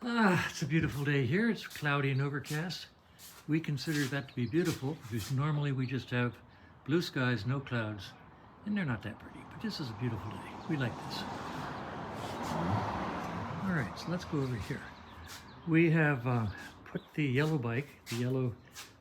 It's a beautiful day here. It's cloudy and overcast. We consider that to be beautiful because normally we just have blue skies, no clouds, and they're not that pretty. But this is a beautiful day. We like this. All right, so let's go over here. We have put the yellow bike, the yellow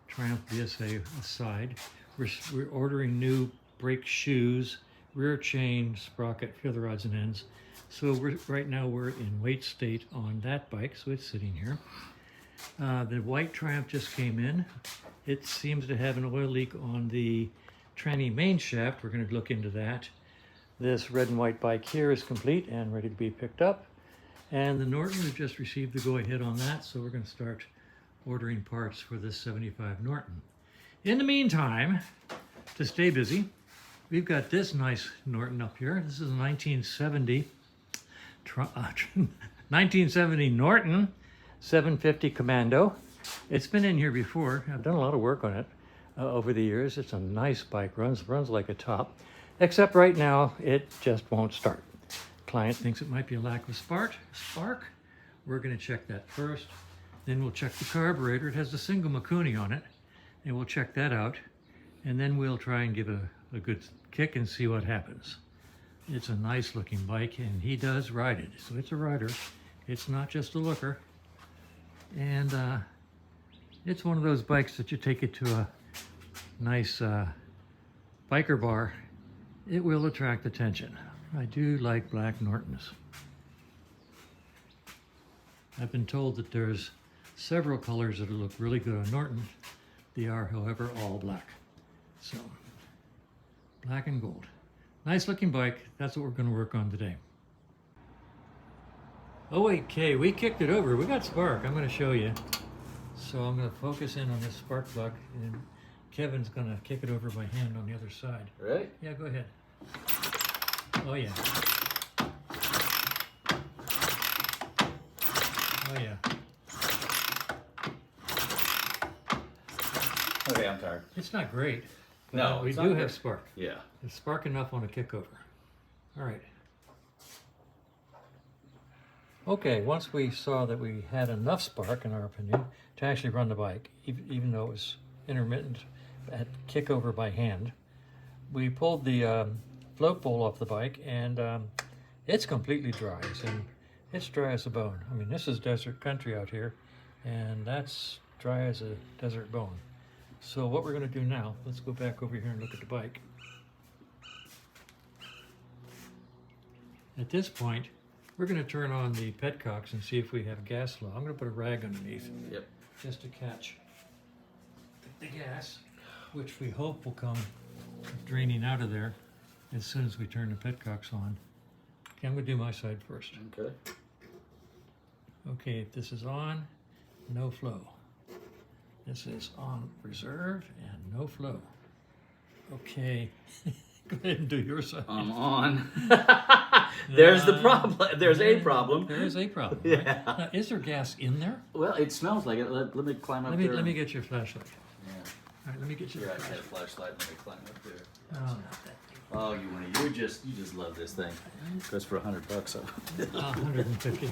Triumph VSA aside. We're ordering new brake shoes, rear chain, sprocket, feather rods and ends. So right now we're in wait state on that bike, so it's sitting here. The white Triumph just came in. It seems to have an oil leak on the tranny main shaft. We're going to look into that. This red and white bike here is complete and ready to be picked up. And the Norton, we've just received the go-ahead on that, so we're going to start ordering parts for this 75 Norton. In the meantime, to stay busy, we've got this nice Norton up here. This is a 1970 Norton 750 Commando. It's been in here before. I've done a lot of work on it over the years. It's a nice bike, runs like a top, except right now it just won't start. Client thinks it might be a lack of spark. We're going to check that first. Then we'll check the carburetor. It has a single Mikuni on it, and we'll check that out. And then we'll try and give a good kick and see what happens. It's a nice looking bike, and he does ride it, so it's a rider. It's not just a looker. And it's one of those bikes that you take it to a nice biker bar. It will attract attention. I do like black Nortons. I've been told that there's several colors that look really good on Norton. They are, however, all black. So, black and gold. Nice looking bike. That's what we're going to work on today. Oh wait, Kay, we kicked it over. We got spark. I'm going to show you. So I'm going to focus in on this spark plug, and Kevin's going to kick it over by hand on the other side. Right? Yeah, go ahead. Oh yeah. Oh yeah. Okay, I'm tired. It's not great. But No, we it's do not have great. spark. Yeah. It's spark enough on a kickover. All right. Okay, once we saw that we had enough spark, in our opinion, to actually run the bike, even though it was intermittent at kickover by hand, we pulled the float bowl off the bike, and it's completely dry. It's dry as a bone. I mean, this is desert country out here, and that's dry as a desert bone. So what we're going to do now, let's go back over here and look at the bike. At this point, we're going to turn on the petcocks and see if we have gas flow. I'm going to put a rag underneath. Yep. Just to catch the gas, which we hope will come draining out of there as soon as we turn the petcocks on. Okay, I'm going to do my side first. Okay. Okay, this is on, no flow. This is on reserve and no flow. Okay, go ahead and do your side. I'm on. There's the problem. There's a problem. There is a problem. Yeah. Right? Now, is there gas in there? Well, it smells like it. Let me climb up there. Let me get your flashlight. Yeah. All right, let me get you Here, the I got a flashlight. flashlight. Let me climb up there. Oh, not that thing. Oh, you just love this thing. It goes for $100. So. 150.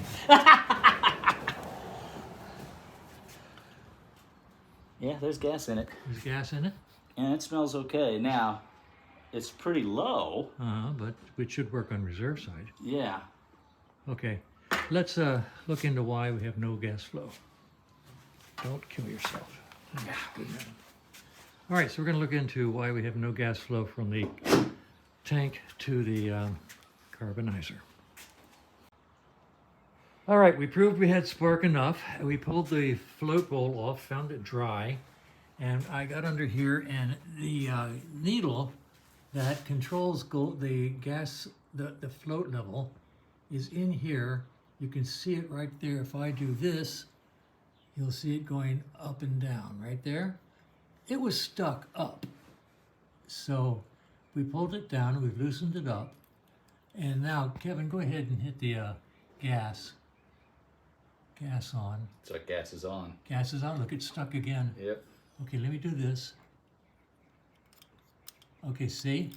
Yeah, there's gas in it, There's gas in it, and it smells okay. Now, it's pretty low. but we should work on reserve side. Yeah. Okay, let's look into why we have no gas flow. Don't kill yourself. Yeah, good man. All right, so we're going to look into why we have no gas flow from the tank to the carbonizer. All right, we proved we had spark enough. We pulled the float bowl off, found it dry, and I got under here, and the needle that controls the gas, the float level is in here. You can see it right there. If I do this, you'll see it going up and down right there. It was stuck up. So we pulled it down, we've loosened it up. And now, Kevin, go ahead and hit the gas. Gas on. So gas is on. Gas is on. Look, it's stuck again. Yep. Okay, let me do this. Okay, see?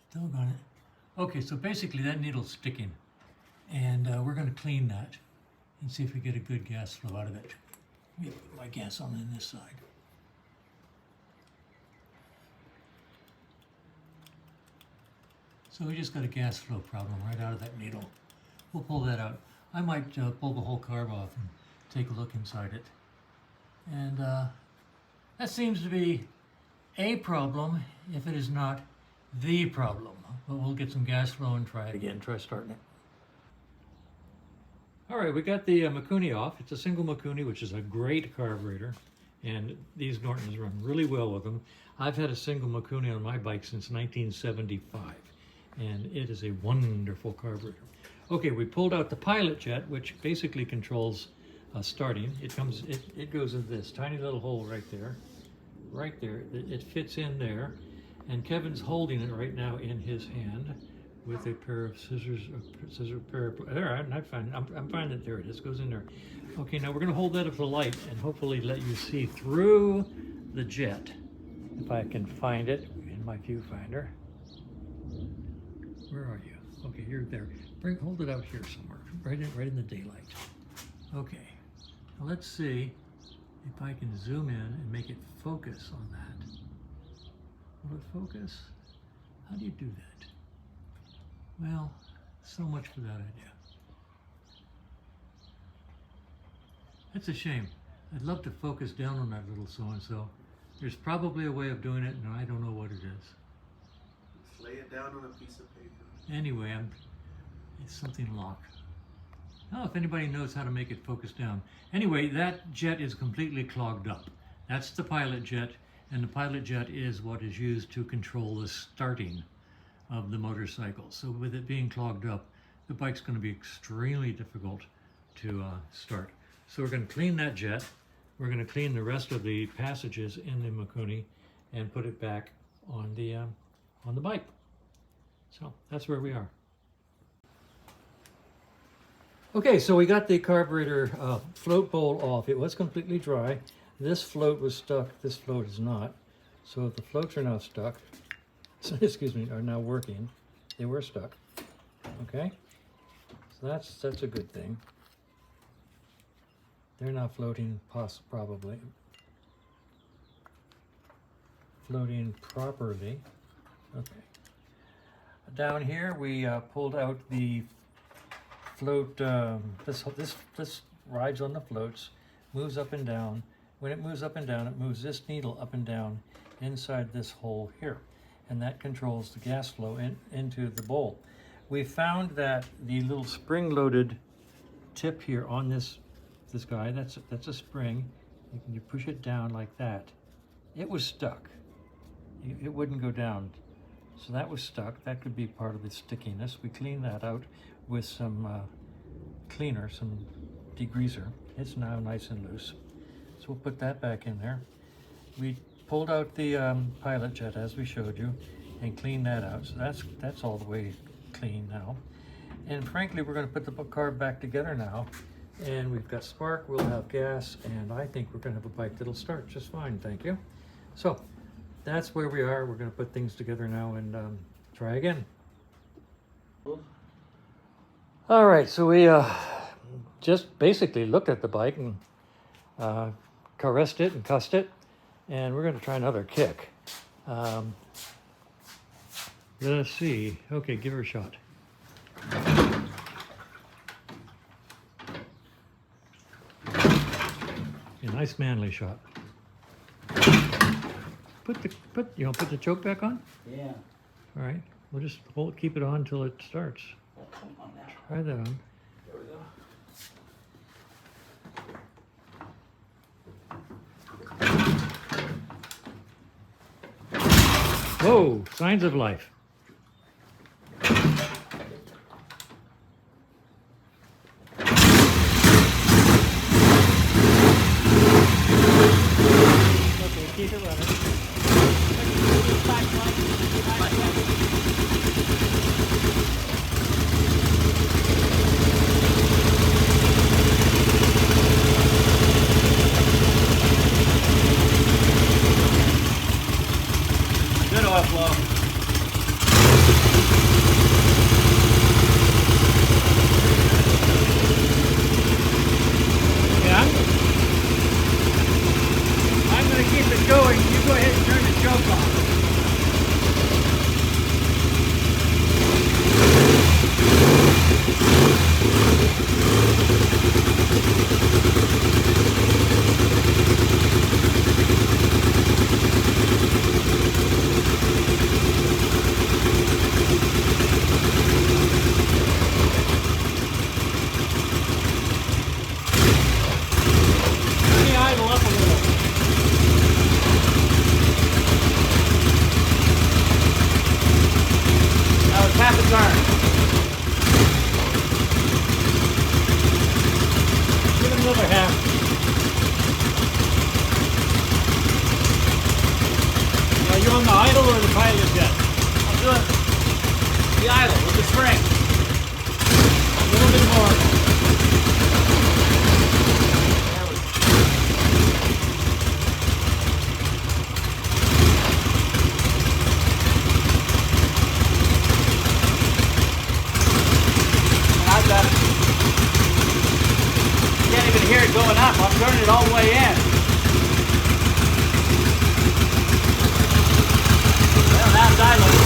Still got it. Okay, so basically that needle's sticking, and we're going to clean that and see if we get a good gas flow out of it. Let me put my gas on this side. So we just got a gas flow problem right out of that needle. We'll pull that out. I might pull the whole carb off and take a look inside it. And that seems to be a problem, if it is not the problem. But we'll get some gas flow and try it again. Try starting it. All right, we got the Mikuni off. It's a single Mikuni, which is a great carburetor. And these Nortons run really well with them. I've had a single Mikuni on my bike since 1975. And it is a wonderful carburetor. Okay, we pulled out the pilot jet, which basically controls starting. It goes in this tiny little hole right there. Right there. It fits in there. And Kevin's holding it right now in his hand with a pair of scissors. There, I'm finding it. There it is. Goes in there. Okay, now we're going to hold that up to the light and hopefully let you see through the jet. If I can find it in my viewfinder. Where are you? Okay, you're there. Hold it out here somewhere, right in the daylight. Okay, now let's see if I can zoom in and make it focus on that. Will it focus? How do you do that? Well, so much for that idea. That's a shame. I'd love to focus down on that little so-and-so. There's probably a way of doing it, and I don't know what it is. Lay it down on a piece of paper. Anyway, it's something locked. Oh, if anybody knows how to make it focus down. Anyway, that jet is completely clogged up. That's the pilot jet, and the pilot jet is what is used to control the starting of the motorcycle. So with it being clogged up, the bike's going to be extremely difficult to start. So we're going to clean that jet. We're going to clean the rest of the passages in the Mikuni and put it back on the bike. So that's where we are. Okay, so we got the carburetor float bowl off. It was completely dry. This float was stuck. This float is not. So the floats are now stuck. So, excuse me, are now working. They were stuck. Okay, so that's a good thing. They're now floating, probably floating properly. Okay. Down here, we pulled out the float. This rides on the floats, moves up and down. When it moves up and down, it moves this needle up and down inside this hole here, and that controls the gas flow into the bowl. We found that the little spring-loaded tip here on this guy, that's a spring. You push it down like that. It was stuck. It wouldn't go down. So that was stuck. That could be part of the stickiness. We cleaned that out with some cleaner, some degreaser. It's now nice and loose. So we'll put that back in there. We pulled out the pilot jet as we showed you and cleaned that out. So that's all the way clean now. And frankly, we're going to put the carb back together now. And we've got spark, we'll have gas, and I think we're going to have a bike that'll start just fine, thank you. So that's where we are. We're going to put things together now and try again. All right, so we just basically looked at the bike and caressed it and cussed it, and we're going to try another kick. Let's see. Okay, give her a shot. A nice manly shot. Put the choke back on? Yeah. All right. We'll just keep it on until it starts. Come on now. Try that on. There we go. Whoa! Signs of life. Okay, keep it running. Good oil flow. start. Give it another half. Are you on the idle or the pilot jet? I'm doing the idle with the spring. A little bit more. I've got it. You can't even hear it going up. I'm turning it all the way in. Well, now it's idling.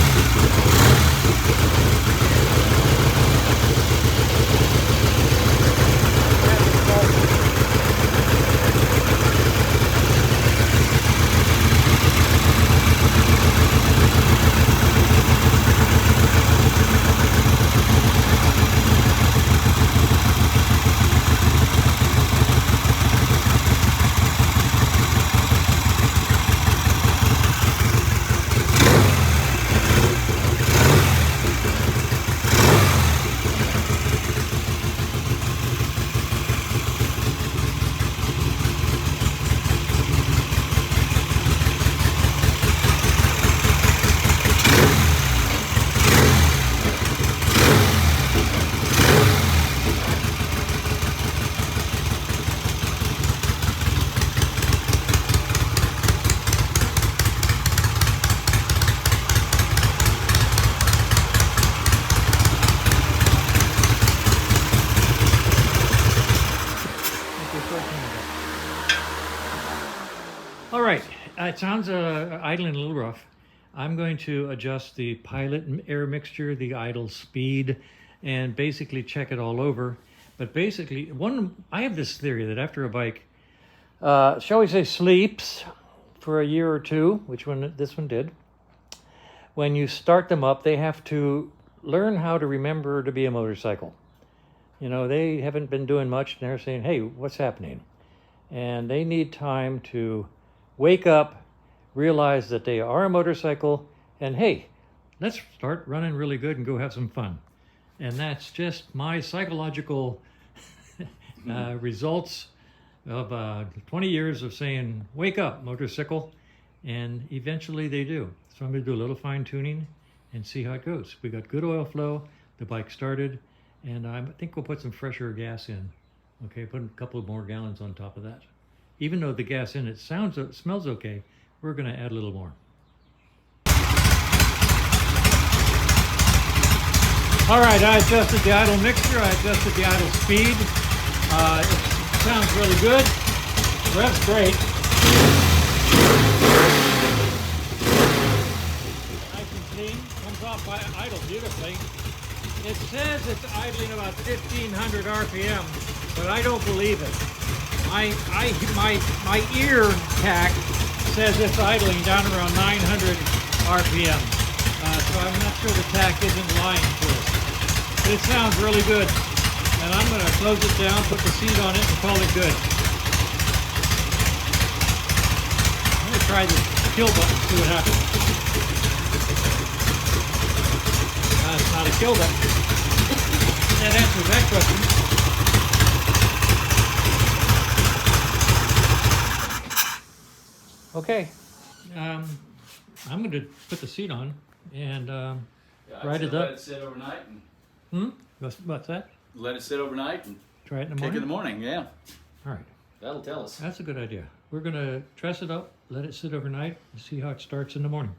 All right, it sounds idling a little rough. I'm going to adjust the pilot air mixture, the idle speed, and basically check it all over. But basically, I have this theory that after a bike, shall we say, sleeps for a year or two, which this one did, when you start them up, they have to learn how to remember to be a motorcycle. You know, they haven't been doing much, and they're saying, hey, what's happening? And they need time to wake up, realize that they are a motorcycle, and hey, let's start running really good and go have some fun. And that's just my psychological results of 20 years of saying, wake up, motorcycle, and eventually they do. So I'm going to do a little fine tuning and see how it goes. We got good oil flow, the bike started, and I think we'll put some fresher gas in. Okay, put a couple of more gallons on top of that. Even though the gas in it smells okay, we're going to add a little more. All right, I adjusted the idle mixture. I adjusted the idle speed. It sounds really good. Rev's great. Nice and clean. Comes off by idle beautifully. It says it's idling about 1,500 RPM, but I don't believe it. My ear tack says it's idling down around 900 RPM. So I'm not sure the tack isn't lying to us. But it sounds really good. And I'm going to close it down, put the seat on it, and call it good. I'm going to try the kill button, see what happens. It's not a kill button. That answers that question. Okay, I'm going to put the seat on and ride it up. Let it sit overnight. And What's that? let it sit overnight and Try it in the kick morning? in the morning, yeah. All right, That'll tell us. that's a good idea. We're going to truss it up, let it sit overnight, and see how it starts in the morning.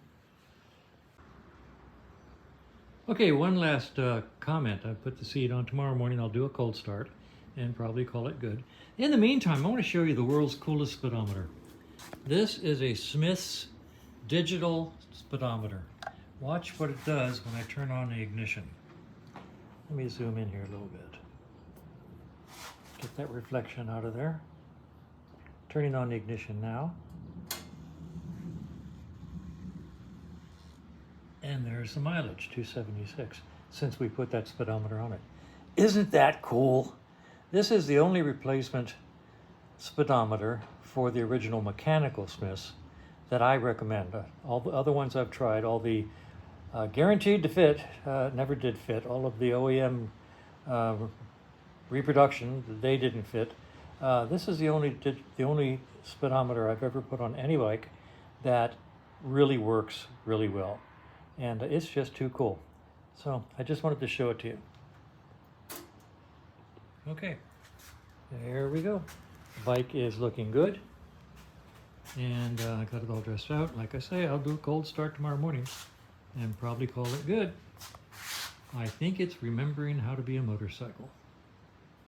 Okay, one last comment. I put the seat on. Tomorrow morning I'll do a cold start and probably call it good. In the meantime, I want to show you the world's coolest speedometer. This is a Smith's digital speedometer. Watch what it does when I turn on the ignition. Let me zoom in here a little bit. Get that reflection out of there. Turning on the ignition now. And there's the mileage, 276, since we put that speedometer on it. Isn't that cool? This is the only replacement speedometer for the original mechanical Smiths that I recommend. All the other ones I've tried, all the Guaranteed to fit. Never did fit. All of the OEM uh, reproduction, they didn't fit. This is the only speedometer I've ever put on any bike that really works really well, and it's just too cool. So I just wanted to show it to you. Okay, there we go. The bike is looking good, and I got it all dressed out. Like I say, I'll do a cold start tomorrow morning and probably call it good. I think it's remembering how to be a motorcycle.